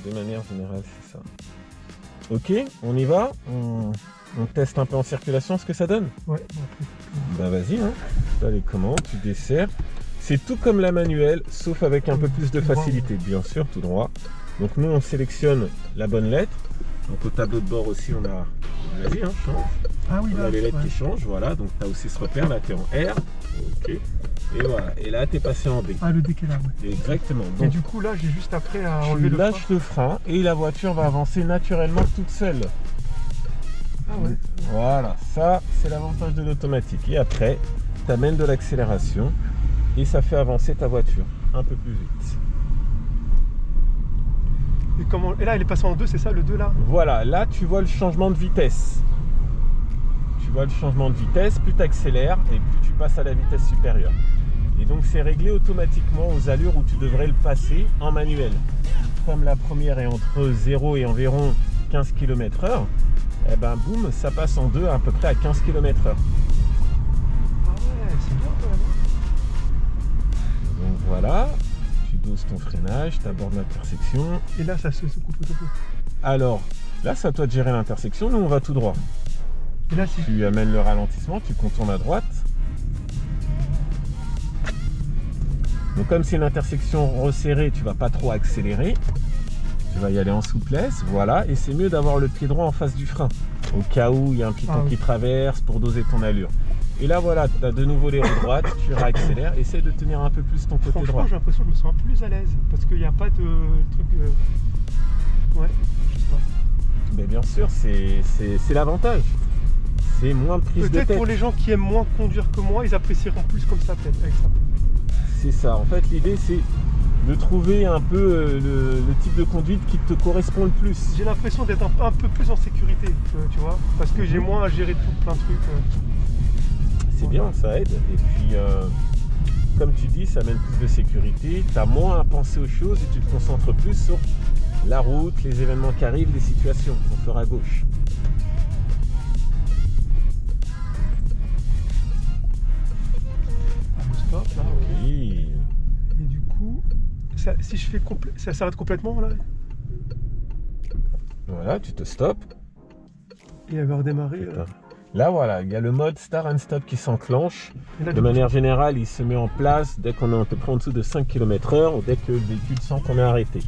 de manière générale, c'est ça. Ok, on y va, on teste un peu en circulation ce que ça donne. Ouais, Bah vas-y, hein. T'as les commandes, tu desserres. C'est tout comme la manuelle, sauf avec un peu plus de facilité, bien sûr, tout droit. Donc nous, on sélectionne la bonne lettre. Donc au tableau de bord aussi, on a, vas-y, hein, change. ah oui, On là, a les lettres ouais. qui changent, voilà. Donc tu as aussi ce repère, là, tu es en R. Ok. Et voilà, et là, tu es passé en B. Ah, le décalage, ouais. Exactement. Et Donc du coup, là, j'ai juste après à enlever tu le frein. lâches le frein et la voiture va avancer naturellement toute seule. Ah ouais. Voilà, ça, c'est l'avantage de l'automatique. Et après, tu amènes de l'accélération et ça fait avancer ta voiture un peu plus vite. Et, comment... et là, elle est passée en 2, c'est ça, le 2 là? Voilà, là tu vois le changement de vitesse. Tu vois le changement de vitesse, plus tu accélères et plus tu passes à la vitesse supérieure. Et donc c'est réglé automatiquement aux allures où tu devrais le passer en manuel. Comme la première est entre 0 et environ 15 km/h, et ben boum, ça passe en 2 à peu près à 15 km/h. Ah ouais, c'est bien quand même. Donc voilà, tu doses ton freinage, tu abordes l'intersection. Et là, ça se coupe au topo. Alors, là c'est à toi de gérer l'intersection, nous on va tout droit. Et là, si... Tu amènes le ralentissement, tu contournes à droite. Donc comme c'est une intersection resserrée, tu vas pas trop accélérer. Tu vas y aller en souplesse, voilà. Et c'est mieux d'avoir le pied droit en face du frein. Au cas où il y a un piéton qui traverse pour doser ton allure. Et là voilà, tu as de nouveau les roues droites, tu réaccélères. Essaie de tenir un peu plus ton côté droit. J'ai l'impression que je me sens plus à l'aise. Parce qu'il n'y a pas de truc... Ouais, je sais pas. Mais bien sûr, c'est l'avantage. C'est moins de prise de tête. Peut-être pour les gens qui aiment moins conduire que moi, ils apprécieront plus comme ça peut-être avec ça. C'est ça, en fait l'idée c'est de trouver un peu le type de conduite qui te correspond le plus. J'ai l'impression d'être un peu plus en sécurité, tu vois, parce que j'ai moins à gérer plein de trucs. C'est bien, ça aide. Et puis, comme tu dis, ça amène plus de sécurité. Tu as moins à penser aux choses et tu te concentres plus sur la route, les événements qui arrivent, les situations. On fera à gauche. Stop, là, ok. Oui. Et du coup, ça, si je fais ça s'arrête complètement là? Voilà, tu te stops. Et elle va redémarrer. Là, voilà, il y a le mode Start and Stop qui s'enclenche. Là, De manière générale, il se met en place dès qu'on est à peu près en dessous de 5 km/h ou dès que le véhicule sent qu'on est arrêté.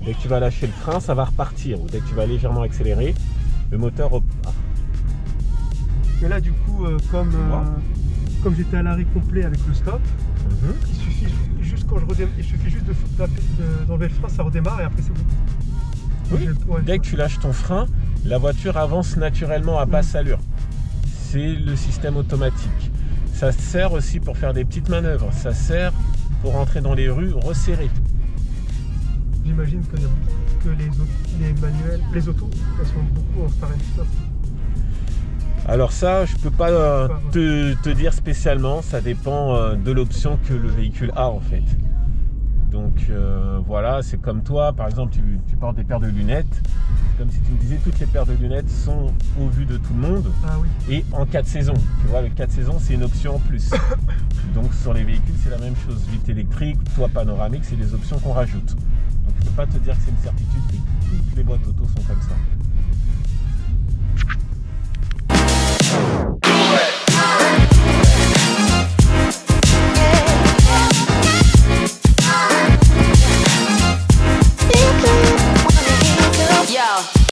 Dès que tu vas lâcher le frein, ça va repartir. Ou dès que tu vas légèrement accélérer, le moteur repart. Et là, du coup, comme j'étais à l'arrêt complet avec le stop, il suffit juste quand je redémarre, il suffit juste d'enlever le frein, ça redémarre et après c'est bon. Oui. Dès que tu lâches ton frein, la voiture avance naturellement à basse allure. C'est le système automatique. Ça sert aussi pour faire des petites manœuvres. Ça sert pour entrer dans les rues resserrées. J'imagine que les manuels, les autos, elles sont beaucoup en start and stop. Alors ça, je peux pas te dire spécialement. Ça dépend de l'option que le véhicule a en fait. Donc voilà, c'est comme toi, par exemple, tu portes des paires de lunettes. C'est comme si tu me disais toutes les paires de lunettes sont au vu de tout le monde. Ah oui. Et en 4 saisons. Tu vois, le 4 saisons, c'est une option en plus. Donc sur les véhicules, c'est la même chose. Vitre électrique, toit panoramique, c'est des options qu'on rajoute. Donc je peux pas te dire que c'est une certitude que toutes les boîtes auto sont comme ça.